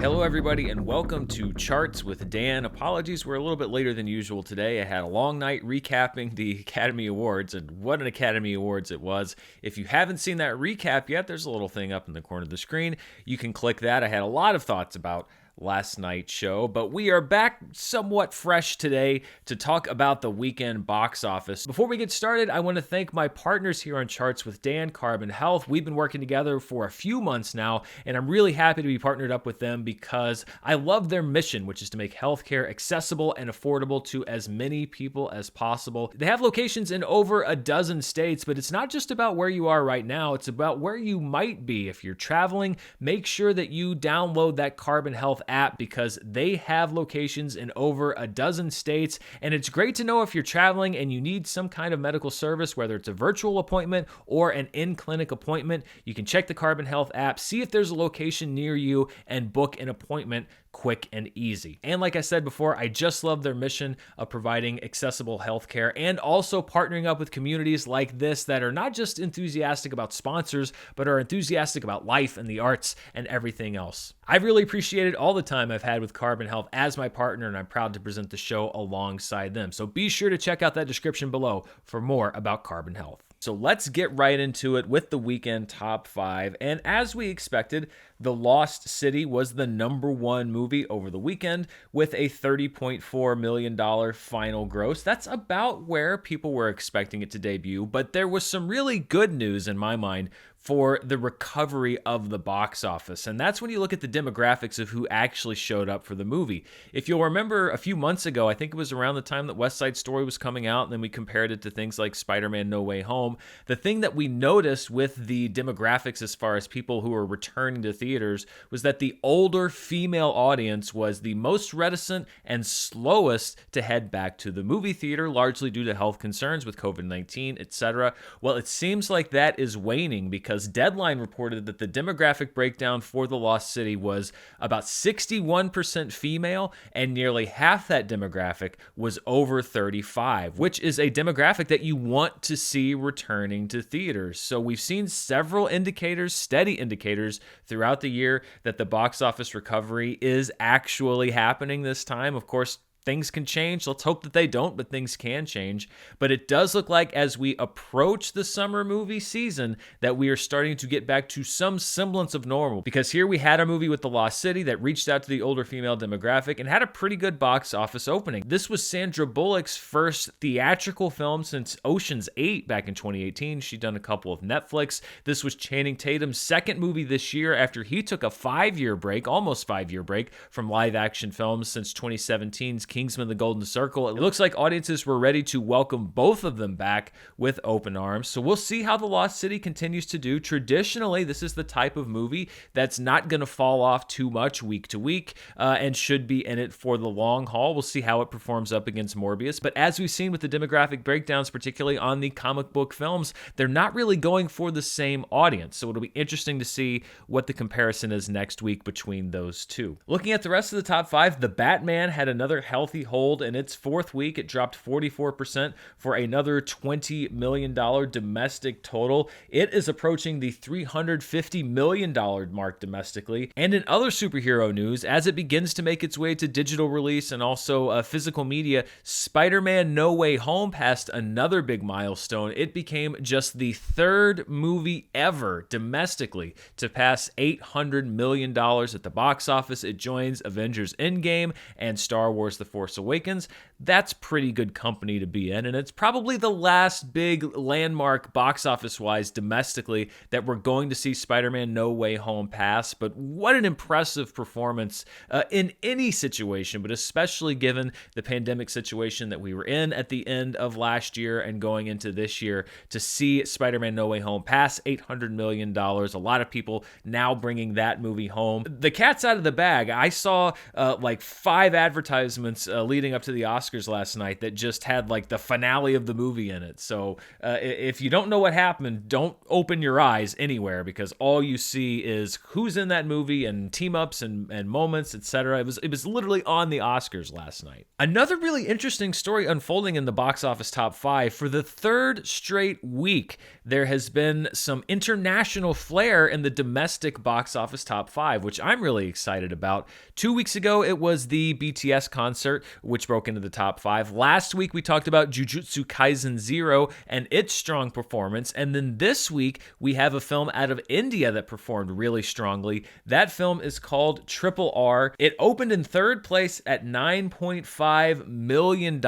Hello, everybody, and welcome to Charts with Dan. Apologies, we're a little bit later than usual today. I had a long night recapping the Academy Awards, and what an Academy Awards it was. If you haven't seen that recap yet, there's a little thing up in the corner of the screen. You can click that. I had a lot of thoughts about last night's show, but we are back somewhat fresh today to talk about the weekend box office. Before we get started, I want to thank my partners here on Charts with Dan, Carbon Health. We've been working together for a few months now, and I'm really happy to be partnered up with them because I love their mission, which is to make healthcare accessible and affordable to as many people as possible. They have locations in over a dozen states, but it's not just about where you are right now, it's about where you might be. If you're traveling, make sure that you download that Carbon Health app because they have locations in over a dozen states, and it's great to know if you're traveling and you need some kind of medical service, whether it's a virtual appointment or an in-clinic appointment. You can check the Carbon Health app, see if there's a location near you, and book an appointment quick and easy. And like I said before, I just love their mission of providing accessible healthcare and also partnering up with communities like this that are not just enthusiastic about sponsors, but are enthusiastic about life and the arts and everything else. I've really appreciated all the time I've had with Carbon Health as my partner, and I'm proud to present the show alongside them. So be sure to check out that description below for more about Carbon Health. So let's get right into it with the weekend top 5. And as we expected, The Lost City was the #1 movie over the weekend with a $30.4 million final gross. That's about where people were expecting it to debut, but there was some really good news in my mind for the recovery of the box office. And that's when you look at the demographics of who actually showed up for the movie. If you'll remember a few months ago, I think it was around the time that West Side Story was coming out, and then we compared it to things like Spider-Man No Way Home. The thing that we noticed with the demographics as far as people who were returning to theaters was that the older female audience was the most reticent and slowest to head back to the movie theater, largely due to health concerns with COVID-19, etc. Well, it seems like that is waning because Deadline reported that the demographic breakdown for The Lost City was about 61% female, and nearly half that demographic was over 35, which is a demographic that you want to see returning to theaters. So we've seen several indicators, steady indicators throughout the year that the box office recovery is actually happening this time. Of course, things can change. Let's hope that they don't, but things can change. But it does look like as we approach the summer movie season that we are starting to get back to some semblance of normal. Because here we had a movie with The Lost City that reached out to the older female demographic and had a pretty good box office opening. This was Sandra Bullock's first theatrical film since Ocean's 8 back in 2018. She'd done a couple of Netflix. This was Channing Tatum's second movie this year after he took a 5-year break, almost 5-year break, from live action films since 2017's Kingsman: The Golden Circle. It looks like audiences were ready to welcome both of them back with open arms. So we'll see how The Lost City continues to do. Traditionally, this is the type of movie that's not going to fall off too much week to week and should be in it for the long haul. We'll see how it performs up against Morbius. But as we've seen with the demographic breakdowns, particularly on the comic book films, they're not really going for the same audience. So it'll be interesting to see what the comparison is next week between those two. Looking at the rest of the top 5, The Batman had another healthy hold in its 4th week. It dropped 44% for another $20 million domestic total. It is approaching the $350 million mark domestically. And in other superhero news, as it begins to make its way to digital release and also physical media, Spider-Man No Way Home passed another big milestone. It became just the 3rd movie ever domestically to pass $800 million at the box office. It joins Avengers Endgame and Star Wars The Force Awakens. That's pretty good company to be in, and it's probably the last big landmark box office-wise domestically that we're going to see Spider-Man No Way Home pass. But what an impressive performance in any situation, but especially given the pandemic situation that we were in at the end of last year and going into this year, to see Spider-Man No Way Home pass $800 million. A lot of people now bringing that movie home. The cat's out of the bag. I saw like 5 advertisements performance leading up to the Oscars last night that just had like the finale of the movie in it. So if you don't know what happened, don't open your eyes anywhere, because all you see is who's in that movie and team ups and moments, etc. It was literally on the Oscars last night. Another really interesting story unfolding in the box office top 5. For the third straight week, there has been some international flair in the domestic box office top 5, which I'm really excited about. 2 weeks ago, it was the BTS concert, which broke into the top 5. Last week, we talked about Jujutsu Kaisen 0 and its strong performance. And then this week, we have a film out of India that performed really strongly. That film is called RRR. It opened in third place at $9.5 million,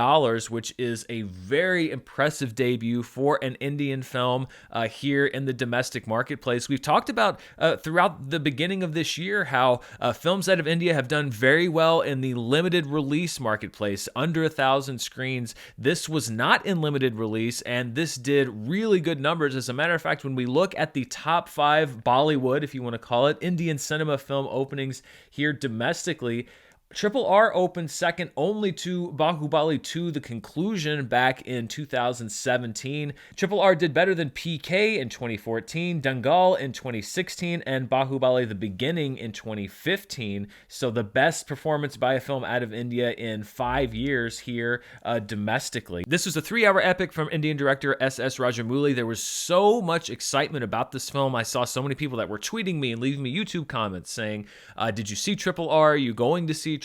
which is a very impressive debut for an Indian film here in the domestic marketplace. We've talked about throughout the beginning of this year how films out of India have done very well in the limited release marketplace, under 1,000 screens. This was not in limited release, and this did really good numbers. As a matter of fact, when we look at the top 5 Bollywood, if you want to call it, Indian cinema film openings here domestically, RRR opened second only to Bahubali 2, The Conclusion, back in 2017. RRR did better than PK in 2014, Dangal in 2016, and Bahubali The Beginning in 2015. So the best performance by a film out of India in 5 years here domestically. This was a 3-hour epic from Indian director S.S. Rajamouli. There was so much excitement about this film. I saw so many people that were tweeting me and leaving me YouTube comments saying, did you see RRR? Are you going to see RRR?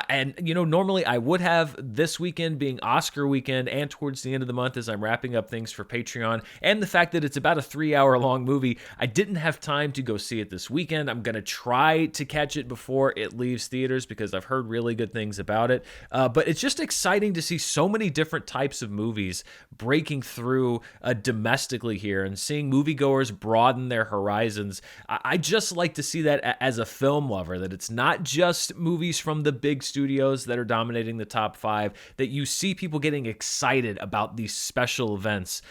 And, normally I would have, this weekend being Oscar weekend and towards the end of the month as I'm wrapping up things for Patreon, and the fact that it's about a 3-hour long movie, I didn't have time to go see it this weekend. I'm going to try to catch it before it leaves theaters because I've heard really good things about it. But it's just exciting to see so many different types of movies breaking through domestically here and seeing moviegoers broaden their horizons. I just like to see that as a film lover, that it's not just movies from the big studios that are dominating the top 5, that you see people getting excited about these special events.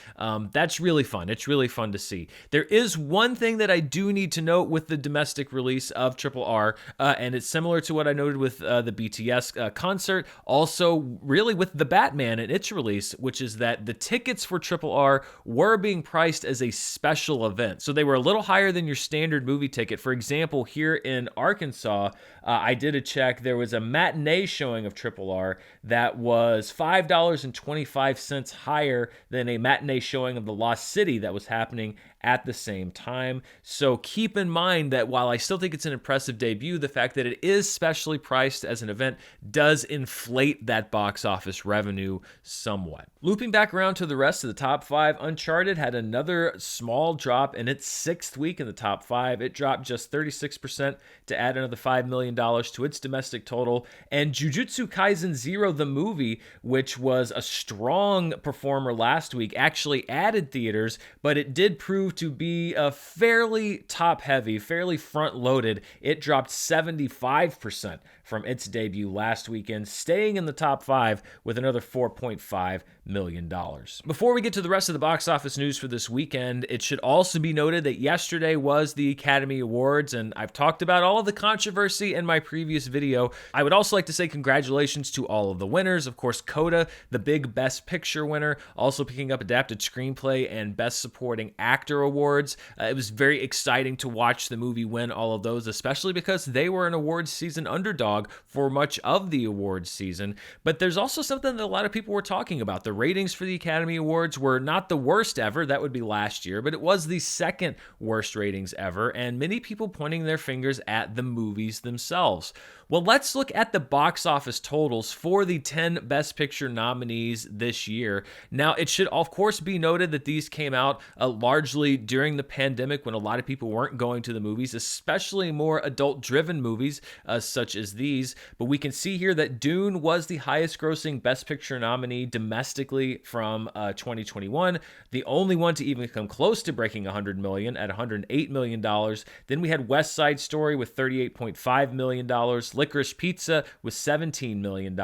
That's really fun. It's really fun to see. There is one thing that I do need to note with the domestic release of RRR, and it's similar to what I noted with the BTS concert, also really with the Batman and its release, which is that the tickets for RRR were being priced as a special event. So they were a little higher than your standard movie ticket. For example, here in Arkansas, I did a check. There was a matinee showing of RRR that was $5.25 higher than a matinee showing of The Lost City that was happening at the same time. So keep in mind that while I still think it's an impressive debut, the fact that it is specially priced as an event does inflate that box office revenue somewhat. Looping back around to the rest of the top 5, Uncharted had another small drop in its 6th week in the top 5. It dropped just 36% to add another $5 million to its domestic total. And Jujutsu Kaisen 0, the movie, which was a strong performer last week, actually added theaters, but it did prove to be a fairly top-heavy, fairly front-loaded. It dropped 75% from its debut last weekend, staying in the top 5 with another $4.5 million. Before we get to the rest of the box office news for this weekend, it should also be noted that yesterday was the Academy Awards, and I've talked about all of the controversy in my previous video. I would also like to say congratulations to all of the winners. Of course, Coda, the big Best Picture winner, also picking up Adapted Screenplay and Best Supporting Actor awards. It was very exciting to watch the movie win all of those, especially because they were an awards season underdog for much of the awards season. But there's also something that a lot of people were talking about. The ratings for the Academy Awards were not the worst ever. That would be last year, but it was the second worst ratings ever, and many people pointing their fingers at the movies themselves. Well, let's look at the box office totals for the 10 Best Picture nominees this year. Now, it should, of course, be noted that these came out largely during the pandemic when a lot of people weren't going to the movies, especially more adult-driven movies such as these. But we can see here that Dune was the highest-grossing Best Picture nominee domestically from 2021, the only one to even come close to breaking $100 million at $108 million. Then we had West Side Story with $38.5 million. Licorice Pizza with $17 million,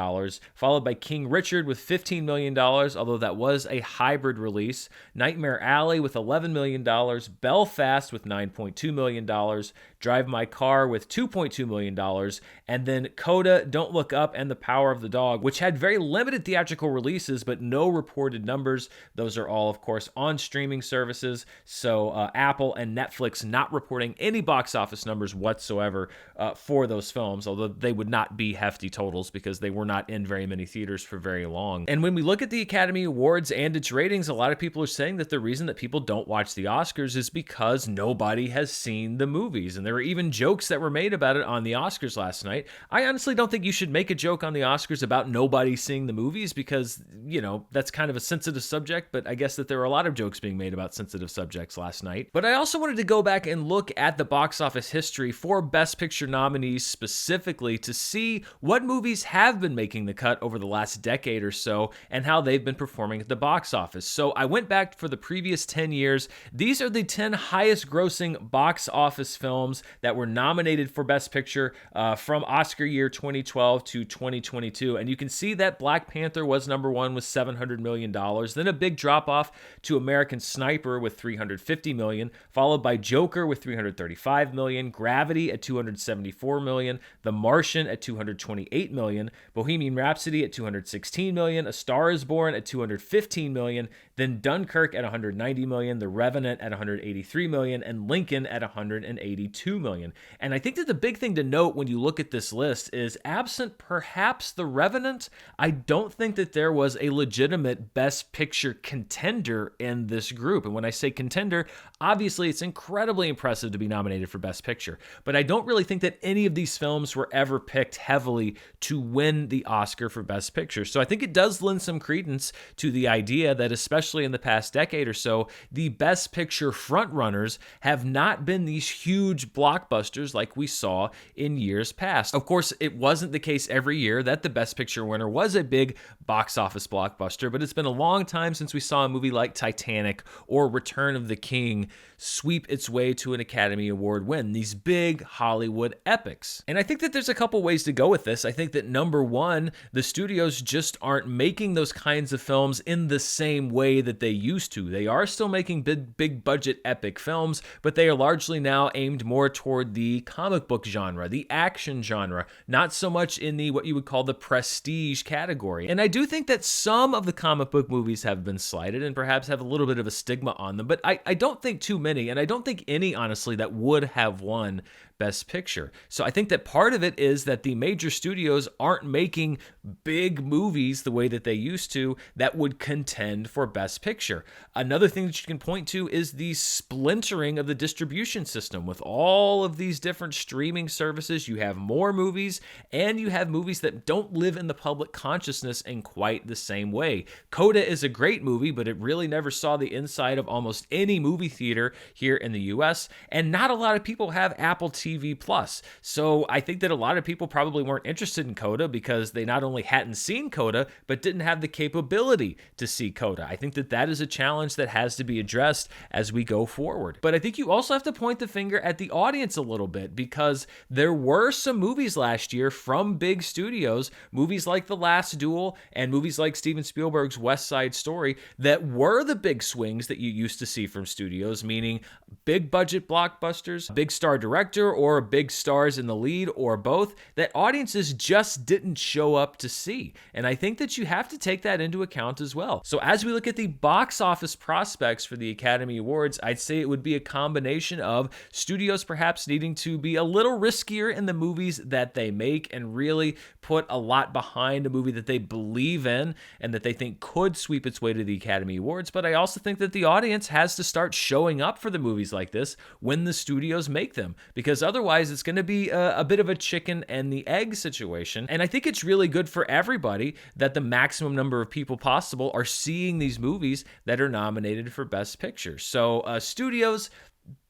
followed by King Richard with $15 million, although that was a hybrid release. Nightmare Alley with $11 million, Belfast with $9.2 million, Drive My Car with $2.2 million, and then Coda, Don't Look Up, and The Power of the Dog, which had very limited theatrical releases but no reported numbers. Those are all, of course, on streaming services, so Apple and Netflix not reporting any box office numbers whatsoever for those films, although they would not be hefty totals because they were not in very many theaters for very long. And when we look at the Academy Awards and its ratings, a lot of people are saying that the reason that people don't watch the Oscars is because nobody has seen the movies, and there were even jokes that were made about it on the Oscars last night. I honestly don't think you should make a joke on the Oscars about nobody seeing the movies because, you know, that's kind of a sensitive subject, but I guess that there were a lot of jokes being made about sensitive subjects last night. But I also wanted to go back and look at the box office history for Best Picture nominees specifically to see what movies have been making the cut over the last decade or so and how they've been performing at the box office. So I went back for the previous 10 years. These are the 10 highest grossing box office films that were nominated for Best Picture from Oscar year 2012 to 2022. And you can see that Black Panther was number one with $700 million. Then a big drop off to American Sniper with $350 million, followed by Joker with $335 million, Gravity at $274 million, The Martian at $228 million, Bohemian Rhapsody at $216 million, A Star is Born at $215 million, then Dunkirk at $190 million, The Revenant at $183 million, and Lincoln at $182 million. And I think that the big thing to note when you look at this list is, absent perhaps The Revenant, I don't think that there was a legitimate Best Picture contender in this group. And when I say contender, obviously it's incredibly impressive to be nominated for Best Picture, but I don't really think that any of these films were ever picked heavily to win the Oscar for Best Picture. So I think it does lend some credence to the idea that, especially in the past decade or so, the Best Picture frontrunners have not been these huge blockbusters like we saw in years past. Of course, it wasn't the case every year that the Best Picture winner was a big box office blockbuster, but it's been a long time since we saw a movie like Titanic or Return of the King sweep its way to an Academy Award win, these big Hollywood epics. And I think that there's a couple ways to go with this. I think that number one, the studios just aren't making those kinds of films in the same way that they used to. They are still making big budget epic films, but they are largely now aimed more toward the comic book genre, the action genre, not so much in the what you would call the prestige category. And I do think that some of the comic book movies have been slighted and perhaps have a little bit of a stigma on them, but I don't think too many, and I don't think any, honestly, that would have won Best Picture. So I think that part of it is that the major studios aren't making big movies the way that they used to that would contend for Best Picture. Another thing that you can point to is the splintering of the distribution system. With all of these different streaming services, you have more movies, and you have movies that don't live in the public consciousness in quite the same way. Coda is a great movie, but it really never saw the inside of almost any movie theater here in the US, and not a lot of people have Apple TV Plus. So I think that a lot of people probably weren't interested in Coda because they not only hadn't seen Coda, but didn't have the capability to see Coda. I think that that is a challenge that has to be addressed as we go forward. But I think you also have to point the finger at the audience a little bit, because there were some movies last year from big studios, movies like The Last Duel and movies like Steven Spielberg's West Side Story, that were the big swings that you used to see from studios, meaning big budget blockbusters, big star director, or big stars in the lead, or both, that audiences just didn't show up to see. And I think that you have to take that into account as well. So as we look at the box office prospects for the Academy Awards, I'd say it would be a combination of studios perhaps needing to be a little riskier in the movies that they make and really put a lot behind a movie that they believe in and that they think could sweep its way to the Academy Awards. But I also think that the audience has to start showing up for the movies like this when the studios make them, because otherwise it's going to be a bit of a chicken and the egg situation. And I think it's really good for everybody that the maximum number of people possible are seeing these movies that are nominated for Best Picture. So studios,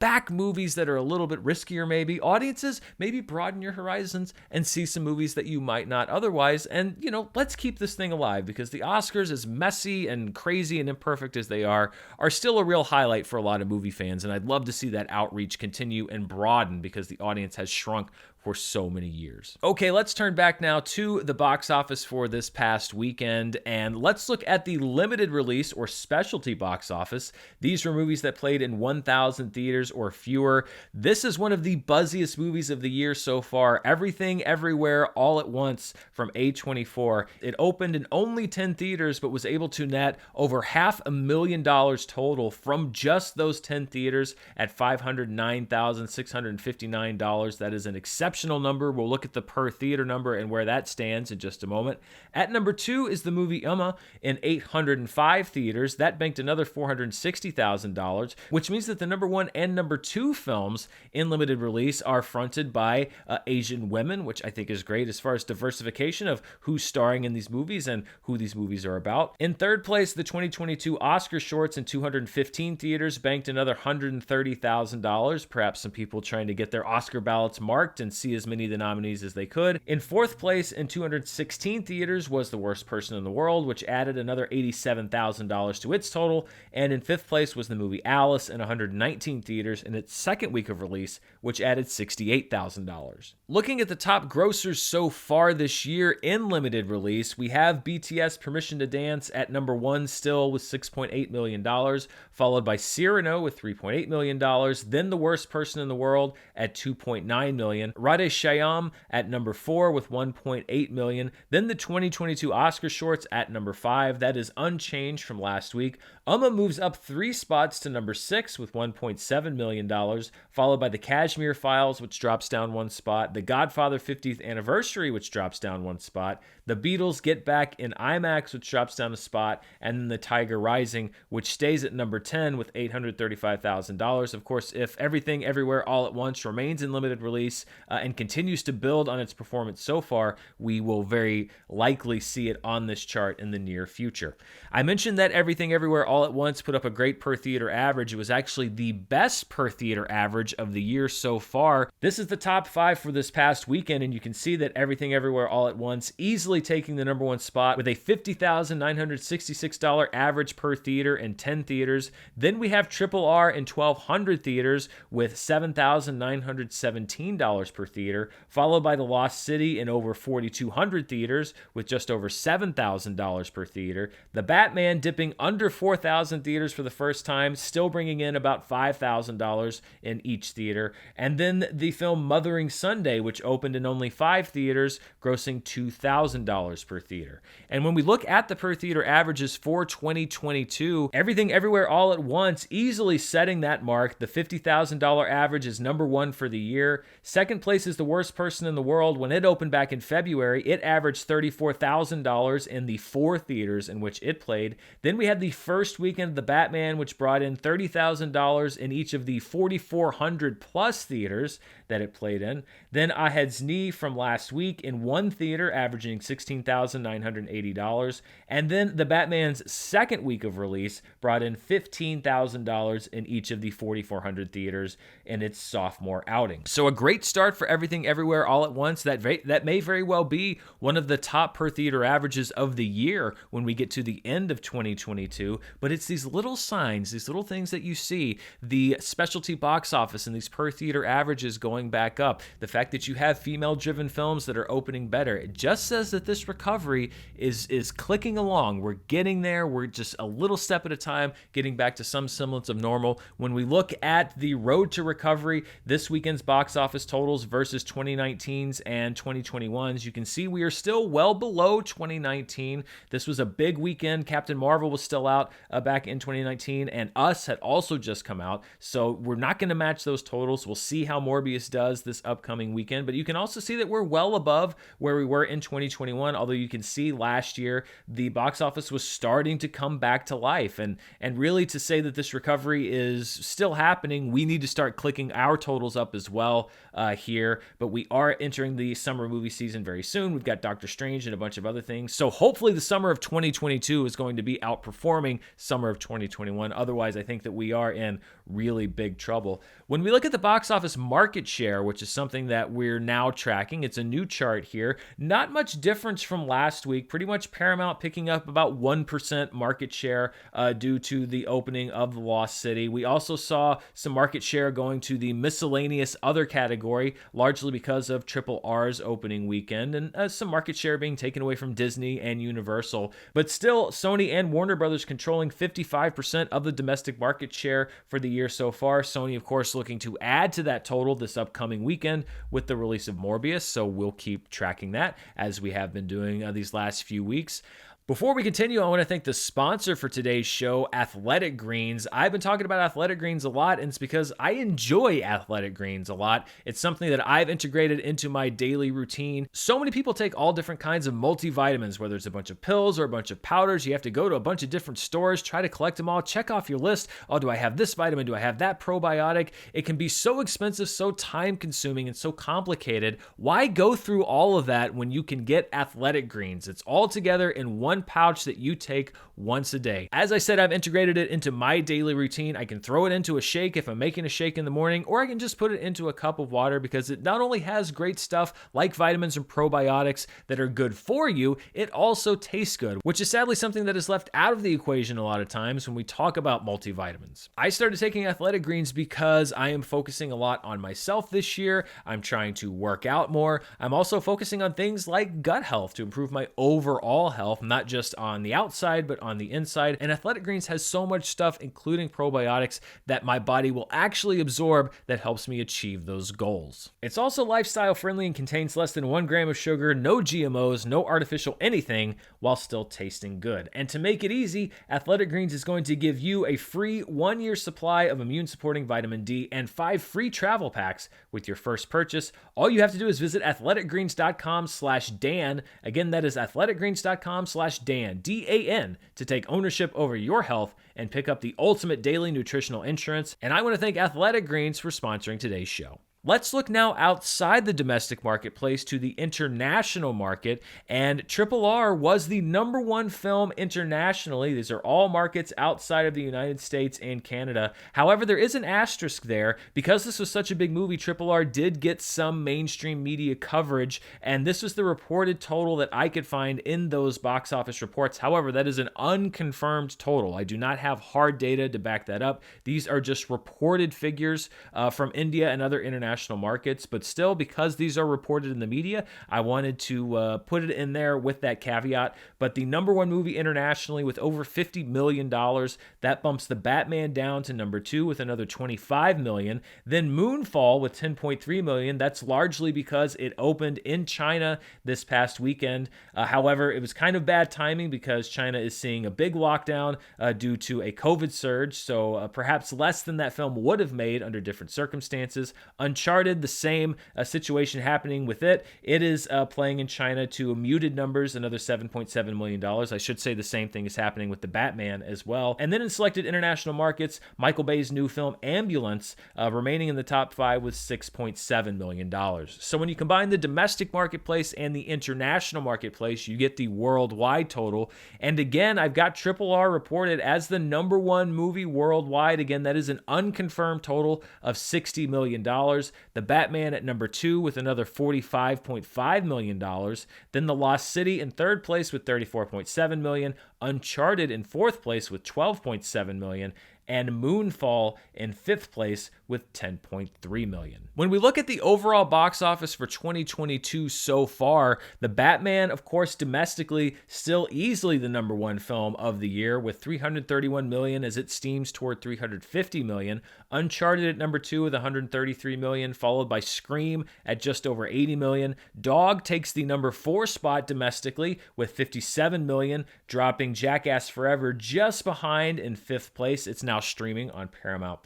back movies that are a little bit riskier maybe. Audiences, maybe broaden your horizons and see some movies that you might not otherwise. And, let's keep this thing alive, because the Oscars, as messy and crazy and imperfect as they are still a real highlight for a lot of movie fans. And I'd love to see that outreach continue and broaden, because the audience has shrunk for so many years. Okay, let's turn back now to the box office for this past weekend, and let's look at the limited release or specialty box office. These were movies that played in 1,000 theaters or fewer. This is one of the buzziest movies of the year so far. Everything, Everywhere, All at Once from A24. It opened in only 10 theaters, but was able to net over $500,000 total from just those 10 theaters at $509,659. That is an exceptional number. We'll look at the per theater number and where that stands in just a moment. At number 2 is the movie Emma in 805 theaters. That banked another $460,000, which means that the number 1 and number 2 films in limited release are fronted by Asian women, which I think is great as far as diversification of who's starring in these movies and who these movies are about. In third place, the 2022 Oscar shorts in 215 theaters banked another $130,000. Perhaps some people trying to get their Oscar ballots marked and see as many of the nominees as they could. In fourth place, in 216 theaters, was The Worst Person in the World, which added another $87,000 to its total. And in fifth place was the movie Alice in 119 theaters in its second week of release, which added $68,000. Looking at the top grossers so far this year in limited release, we have BTS Permission to Dance at number 1 still with $6.8 million, followed by Cyrano with $3.8 million, then The Worst Person in the World at $2.9 million, Radhe Shyam at number 4 with $1.8 million, then the 2022 Oscar shorts at number 5. That is unchanged from last week. moves up 3 spots to number 6 with $1.7 million, followed by The Kashmir Files, which drops down 1 spot, The Godfather 50th Anniversary, which drops down 1 spot, The Beatles Get Back in IMAX, which drops down a spot, and then The Tiger Rising, which stays at number 10 with $835,000. Of course, if Everything Everywhere All at Once remains in limited release and continues to build on its performance so far, we will very likely see it on this chart in the near future. I mentioned that Everything Everywhere All at Once put up a great per theater average. It was actually the best per theater average of the year so far. This is the top 5 for this past weekend, and you can see that Everything Everywhere All at Once easily taking the number 1 spot with a $50,966 average per theater in 10 theaters. Then we have RRR in 1,200 theaters with $7,917 per theater, followed by The Lost City in over 4,200 theaters with just over $7,000 per theater. The Batman dipping under 4,000 theaters for the first time, still bringing in about $5,000 in each theater. And then the film Mothering Sunday, which opened in only 5 theaters, grossing $2,000 per theater. And when we look at the per theater averages for 2022, Everything Everywhere All at Once easily setting that mark. The $50,000 average is number 1 for the year. Second place is The Worst Person in the World. When it opened back in February, it averaged $34,000 in the 4 theaters in which it played. Then we had the first weekend of The Batman, which brought in $30,000 in each of the 4,400 plus theaters that it played in. Then Ahed's Knee from last week in 1 theater, averaging $16,980. And then The Batman's second week of release brought in $15,000 in each of the 4,400 theaters in its sophomore outing. So a great start for Everything Everywhere All at Once. That may very well be one of the top per theater averages of the year when we get to the end of 2022. But it's these little signs, these little things that you see, the specialty box office and these per theater averages going back up. The fact that you have female-driven films that are opening better, it just says that this recovery is clicking along. We're getting there. We're just a little step at a time, getting back to some semblance of normal. When we look at the road to recovery, this weekend's box office totals versus 2019's and 2021's, you can see we are still well below 2019. This was a big weekend. Captain Marvel was still out back in 2019, and Us had also just come out. So we're not going to match those totals. We'll see how Morbius does this upcoming weekend, but you can also see that we're well above where we were in 2021, although you can see last year the box office was starting to come back to life, and really to say that this recovery is still happening, we need to start clicking our totals up as well here, but we are entering the summer movie season very soon. We've got Doctor Strange and a bunch of other things, so hopefully the summer of 2022 is going to be outperforming summer of 2021. Otherwise, I think that we are in really big trouble. When we look at the box office market share, which is something that we're now tracking, it's a new chart here. Not much difference from last week. Pretty much Paramount picking up about 1% market share due to the opening of The Lost City. We also saw some market share going to the miscellaneous other category, largely because of RRR's opening weekend, and some market share being taken away from Disney and Universal. But still, Sony and Warner Brothers controlling 55% of the domestic market share for the year so far. Sony, of course, looking to add to that total this upcoming weekend with the release of Morbius, so we'll keep tracking that as we have been doing these last few weeks. Before we continue, I want to thank the sponsor for today's show, Athletic Greens. I've been talking about Athletic Greens a lot, and it's because I enjoy Athletic Greens a lot. It's something that I've integrated into my daily routine. So many people take all different kinds of multivitamins, whether it's a bunch of pills or a bunch of powders. You have to go to a bunch of different stores, try to collect them all, check off your list. Oh, do I have this vitamin? Do I have that probiotic? It can be so expensive, so time-consuming, and so complicated. Why go through all of that when you can get Athletic Greens? It's all together in one pouch that you take once a day. As I said, I've integrated it into my daily routine. I can throw it into a shake if I'm making a shake in the morning, or I can just put it into a cup of water because it not only has great stuff like vitamins and probiotics that are good for you, it also tastes good, which is sadly something that is left out of the equation a lot of times when we talk about multivitamins. I started taking Athletic Greens because I am focusing a lot on myself this year. I'm trying to work out more. I'm also focusing on things like gut health to improve my overall health, not just on the outside, but on the inside. And Athletic Greens has so much stuff, including probiotics, that my body will actually absorb that helps me achieve those goals. It's also lifestyle friendly and contains less than 1 gram of sugar, no GMOs, no artificial anything, while still tasting good. And to make it easy, Athletic Greens is going to give you a free 1-year supply of immune-supporting vitamin D and 5 free travel packs with your first purchase. All you have to do is visit athleticgreens.com/Dan. Again, that is athleticgreens.com/Dan, D-A-N, to take ownership over your health and pick up the ultimate daily nutritional insurance. And I want to thank Athletic Greens for sponsoring today's show. Let's look now outside the domestic marketplace to the international market, and RRR was the #1 film internationally. These are all markets outside of the United States and Canada. However, there is an asterisk there. Because this was such a big movie, RRR did get some mainstream media coverage, and this was the reported total that I could find in those box office reports. However, that is an unconfirmed total. I do not have hard data to back that up. These are just reported figures from India and other international markets, but still, because these are reported in the media, I wanted to put it in there with that caveat. But the #1 movie internationally with over $50 million, that bumps the Batman down to #2 with another $25 million. Then Moonfall with $10.3 million. That's largely because it opened in China this past weekend. However, it was kind of bad timing because China is seeing a big lockdown due to a COVID surge, so perhaps less than that film would have made under different circumstances. Uncharted, the same situation happening with it. It is playing in China to muted numbers, another $7.7 million. I should say the same thing is happening with the Batman as well. And then in selected international markets, Michael Bay's new film Ambulance remaining in the top 5 with $6.7 million. So when you combine the domestic marketplace and the international marketplace, you get the worldwide total. And again, I've got RRR reported as the #1 movie worldwide. Again, that is an unconfirmed total of $60 million. The Batman at #2 with another $45.5 million. Then The Lost City in 3rd place with $34.7 million. Uncharted in 4th place with $12.7 million. And Moonfall in 5th place with $10.3 million. When we look at the overall box office for 2022 so far, the Batman, of course, domestically, still easily the #1 film of the year with $331 million as it steams toward $350 million. Uncharted at #2 with $133 million, followed by Scream at just over $80 million. Dog takes the #4 spot domestically with $57 million, dropping Jackass Forever just behind in 5th place. It's now streaming on Paramount+.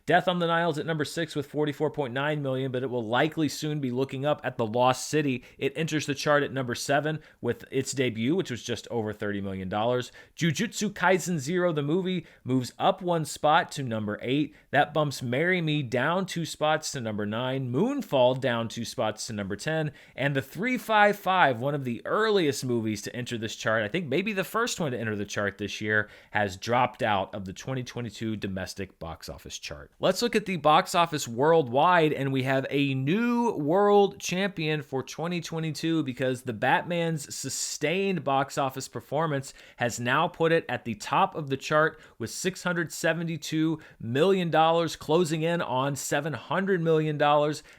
Death on the Nile's at #6 with $44.9 million, but it will likely soon be looking up at The Lost City. It enters the chart at #7 with its debut, which was just over $30 million. Jujutsu Kaisen 0, the movie, moves up 1 spot to #8. That bumps Marry Me down 2 spots to #9. Moonfall down 2 spots to #10. And The 355, one of the earliest movies to enter this chart, I think maybe the first one to enter the chart this year, has dropped out of the 2022 2022 domestic box office chart. Let's look at the box office worldwide, and we have a new world champion for 2022 because the Batman's sustained box office performance has now put it at the top of the chart with $672 million, closing in on $700 million.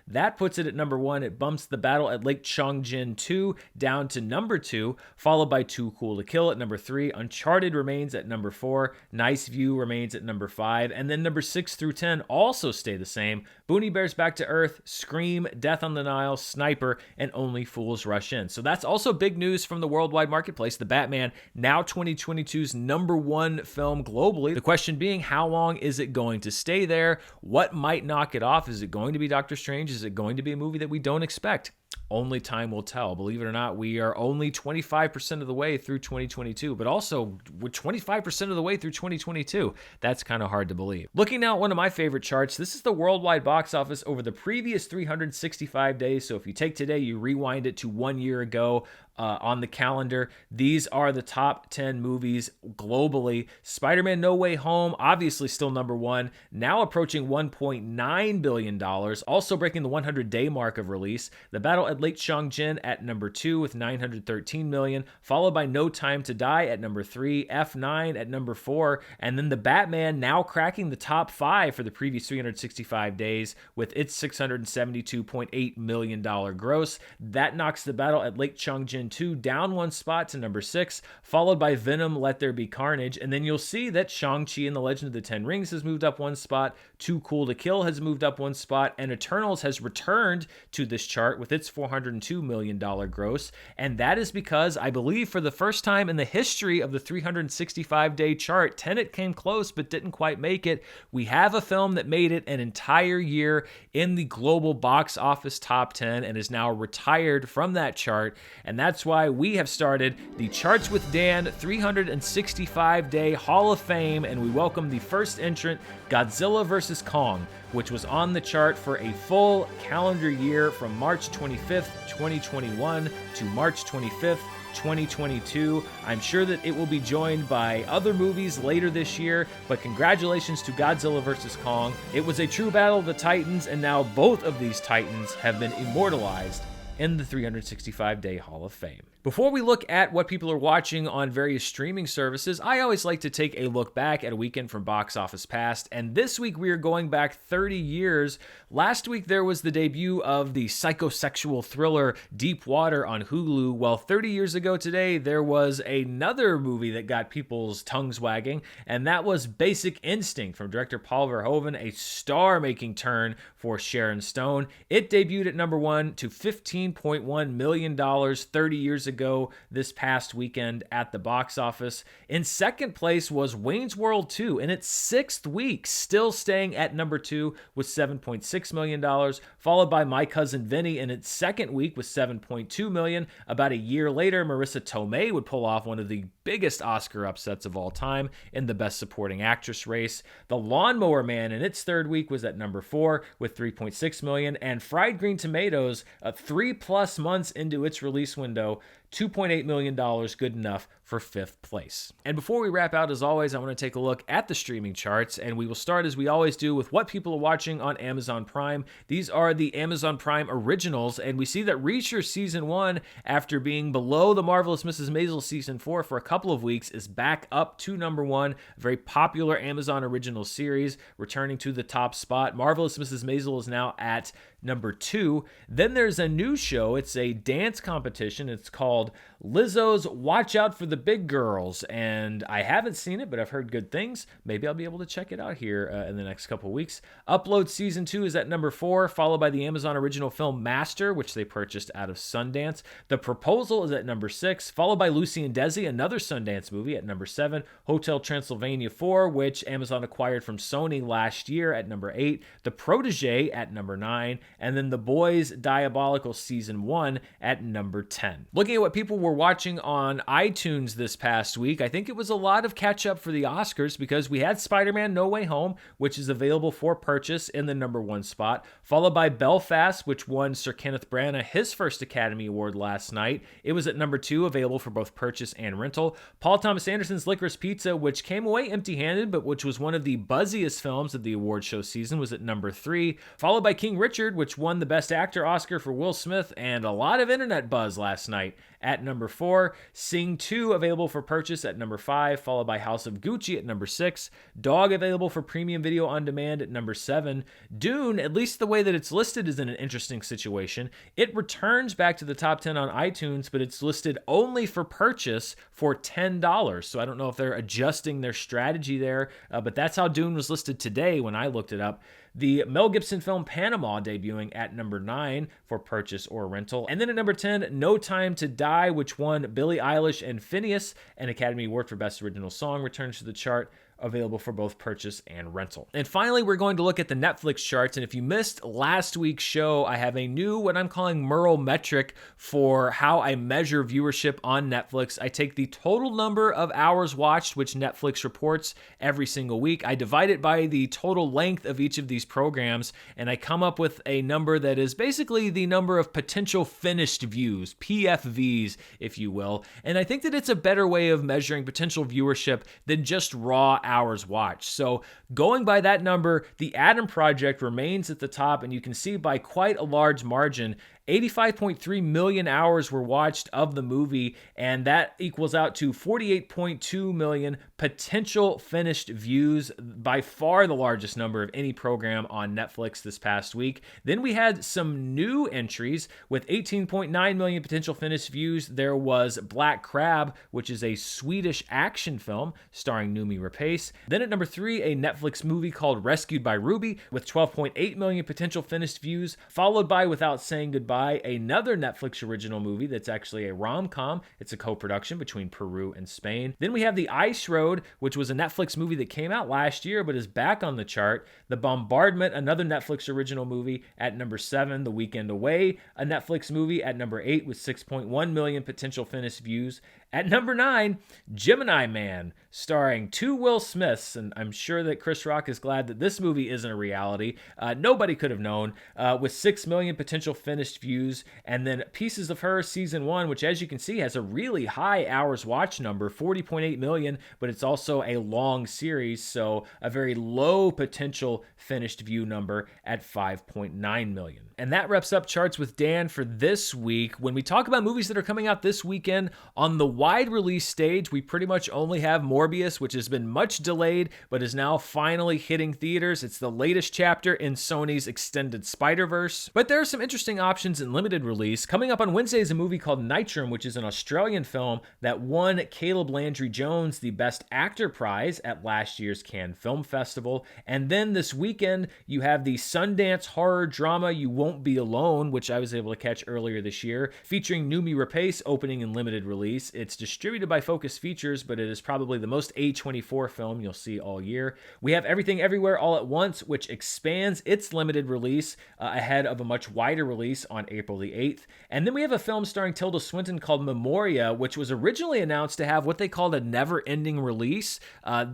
That puts it at number 1. It bumps The Battle at Lake Changjin 2 down to number 2, followed by Too Cool to Kill at number 3. Uncharted remains at number 4. Nice View remains at number 5. And then number 6 through 10 also stay the same. Booney Bears Back to Earth, Scream, Death on the Nile, Sniper, and Only Fools Rush In. So that's also big news from the worldwide marketplace. The Batman, now 2022's number 1 film globally. The question being, how long is it going to stay there? What might knock it off? Is it going to be Doctor Strange? Is it going to be a movie that we don't expect? Only time will tell. Believe it or not, we are only 25% of the way through 2022, but also we're 25% of the way through 2022. That's kind of hard to believe. Looking now at one of my favorite charts, this is the worldwide box office over the previous 365 days. So if you take today, you rewind it to 1 year ago, on the calendar. These are the top 10 movies globally. Spider-Man No Way Home, obviously still number 1, now approaching $1.9 billion, also breaking the 100-day mark of release. The Battle at Lake Changjin at number 2 with $913 million, followed by No Time to Die at number 3, F9 at number 4, and then The Batman now cracking the top 5 for the previous 365 days with its $672.8 million gross. That knocks The Battle at Lake Changjin 2 down 1 spot to number 6, followed by Venom Let There Be Carnage. And then you'll see that Shang-Chi and the Legend of the Ten Rings has moved up 1 spot, Too Cool to Kill has moved up 1 spot, and Eternals has returned to this chart with its $402 million gross. And that is because, I believe for the first time in the history of the 365-day chart, Tenet came close but didn't quite make it. We have a film that made it an entire year in the global box office top 10 and is now retired from that chart. And that's why we have started the Charts with Dan 365-day Hall of Fame, and we welcome the first entrant, Godzilla vs. Kong, which was on the chart for a full calendar year from March 25th, 2021 to March 25th, 2022. I'm sure that it will be joined by other movies later this year, but congratulations to Godzilla vs. Kong. It was a true battle of the Titans, and now both of these Titans have been immortalized in the 365-day Hall of Fame. Before we look at what people are watching on various streaming services, I always like to take a look back at a weekend from box office past, and this week we are going back 30 years. Last week there was the debut of the psychosexual thriller Deep Water on Hulu, while 30 years ago today there was another movie that got people's tongues wagging, and that was Basic Instinct from director Paul Verhoeven, a star-making turn for Sharon Stone. It debuted at number 1 to $15.1 million 30 years ago this past weekend at the box office. In second place was Wayne's World 2 in its 6th week, still staying at number 2 with $7.6 million, followed by My Cousin Vinny in its 2nd week with $7.2 million. About a year later, Marissa Tomei would pull off one of the biggest Oscar upsets of all time in the Best Supporting Actress race. The Lawnmower Man in its 3rd week was at number 4 with $3.6 million, and Fried Green Tomatoes, 3+ months into its release window, $2.8 million, good enough for 5th place. And before we wrap out, as always, I want to take a look at the streaming charts, and we will start, as we always do, with what people are watching on Amazon Prime. These are the Amazon Prime originals, and we see that Reacher Season 1, after being below The Marvelous Mrs. Maisel Season 4 for a couple of weeks, is back up to number 1, a very popular Amazon original series, returning to the top spot. Marvelous Mrs. Maisel is now at number 2. Then there's a new show. It's a dance competition. It's called Lizzo's Watch Out for the Big Girls, and I haven't seen it, but I've heard good things. Maybe I'll be able to check it out here in the next couple weeks. Upload Season 2 is at number 4, followed by the Amazon original film Master, which they purchased out of Sundance. The Proposal is at number 6, followed by Lucy and Desi, another Sundance movie, at number 7. Hotel Transylvania 4, which Amazon acquired from Sony last year, at number 8. The Protege at number 9, and then The Boys Diabolical Season 1 at number 10. Looking at what what people were watching on iTunes this past week, I think it was a lot of catch up for the Oscars because we had Spider-Man No Way Home, which is available for purchase in the #1 spot, followed by Belfast, which won Sir Kenneth Branagh his first Academy Award last night. It was at #2, available for both purchase and rental. Paul Thomas Anderson's Licorice Pizza, which came away empty-handed, but which was one of the buzziest films of the award show season, was at #3, followed by King Richard, which won the Best Actor Oscar for Will Smith and a lot of internet buzz last night, at #4. Sing 2, available for purchase at #5, followed by House of Gucci at #6. Dog, available for premium video on demand at #7. Dune, at least the way that it's listed, is in an interesting situation. It returns back to the top 10 on iTunes, but it's listed only for purchase for $10. So I don't know if they're adjusting their strategy there, but that's how Dune was listed today when I looked it up. The Mel Gibson film Panama debuting at #9 for purchase or rental. And then at #10, No Time to Die, which won Billie Eilish and Phineas an Academy Award for Best Original Song, returns to the chart, available for both purchase and rental. And finally, we're going to look at the Netflix charts. And if you missed last week's show, I have a new, what I'm calling Murrell metric for how I measure viewership on Netflix. I take the total number of hours watched, which Netflix reports every single week. I divide it by the total length of each of these programs, and I come up with a number that is basically the number of potential finished views, PFVs, if you will. And I think that it's a better way of measuring potential viewership than just raw hours watched. So going by that number, The Adam Project remains at the top, and you can see by quite a large margin, 85.3 million hours were watched of the movie, and that equals out to 48.2 million potential finished views, by far the largest number of any program on Netflix this past week. Then we had some new entries with 18.9 million potential finished views. There was Black Crab, which is a Swedish action film starring Noomi Rapace. Then at #3, a Netflix movie called Rescued by Ruby with 12.8 million potential finished views, followed by Without Saying Goodbye, another Netflix original movie that's actually a rom-com. It's a co-production between Peru and Spain. Then we have The Ice Road, which was a Netflix movie that came out last year but is back on the chart. The Bombardment, another Netflix original movie, at #7. The Weekend Away, a Netflix movie, at #8 with 6.1 million potential finished views. At #9, Gemini Man, starring two Will Smiths, and I'm sure that Chris Rock is glad that this movie isn't a reality. Nobody could have known, with 6 million potential finished views. And then Pieces of Her Season 1, which, as you can see, has a really high hours watch number, 40.8 million, but it's also a long series, so a very low potential finished view number at 5.9 million. And that wraps up Charts with Dan for this week. When we talk about movies that are coming out this weekend, on the wide release stage, we pretty much only have Morbius, which has been much delayed, but is now finally hitting theaters. It's the latest chapter in Sony's extended Spider-Verse. But there are some interesting options in limited release. Coming up on Wednesday is a movie called Nitram, which is an Australian film that won Caleb Landry Jones the Best Actor prize at last year's Cannes Film Festival. And then this weekend, you have the Sundance horror drama You Won't Be Alone, which I was able to catch earlier this year, featuring Noomi Rapace, opening in limited release. It's distributed by Focus Features, but it is probably the most A24 film you'll see all year. We have Everything Everywhere All at Once, which expands its limited release ahead of a much wider release on April the 8th. And then we have a film starring Tilda Swinton called Memoria, which was originally announced to have what they called a never-ending release.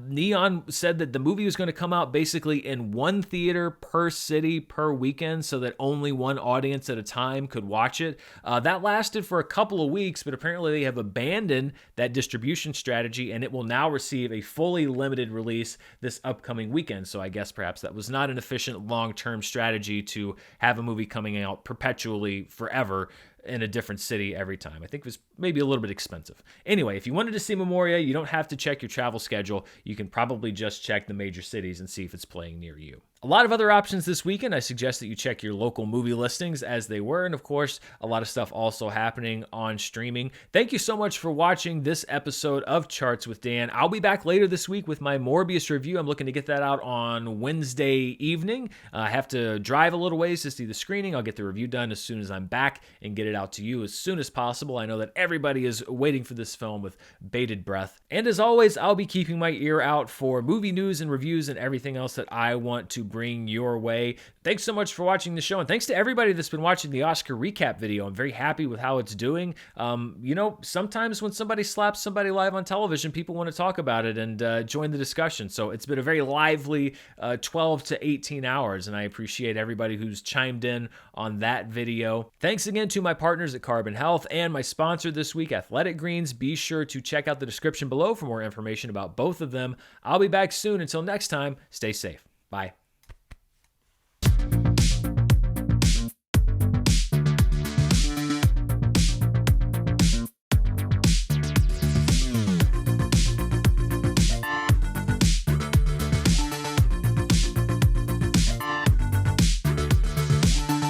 Neon said that the movie was going to come out basically in one theater per city per weekend, so that only one audience at a time could watch it. That lasted for a couple of weeks, but apparently they have abandoned that distribution strategy, and it will now receive a fully limited release this upcoming weekend. So I guess perhaps that was not an efficient long-term strategy to have a movie coming out perpetually forever in a different city every time. I think it was maybe a little bit expensive. Anyway, if you wanted to see Memoria, you don't have to check your travel schedule. You can probably just check the major cities and see if it's playing near you. A lot of other options this weekend. I suggest that you check your local movie listings as they were. And of course, a lot of stuff also happening on streaming. Thank you so much for watching this episode of Charts with Dan. I'll be back later this week with my Morbius review. I'm looking to get that out on Wednesday evening. I have to drive a little ways to see the screening. I'll get the review done as soon as I'm back and get it out to you as soon as possible. I know that everybody is waiting for this film with bated breath. And as always, I'll be keeping my ear out for movie news and reviews and everything else that I want to bring your way. Thanks so much for watching the show, and thanks to everybody that's been watching the Oscar recap video. I'm very happy with how it's doing. Sometimes when somebody slaps somebody live on television, people want to talk about it and join the discussion. So it's been a very lively 12 to 18 hours, and I appreciate everybody who's chimed in on that video. Thanks again to my partners at Carbon Health and my sponsor this week, Athletic Greens. Be sure to check out the description below for more information about both of them. I'll be back soon. Until next time, stay safe. Bye.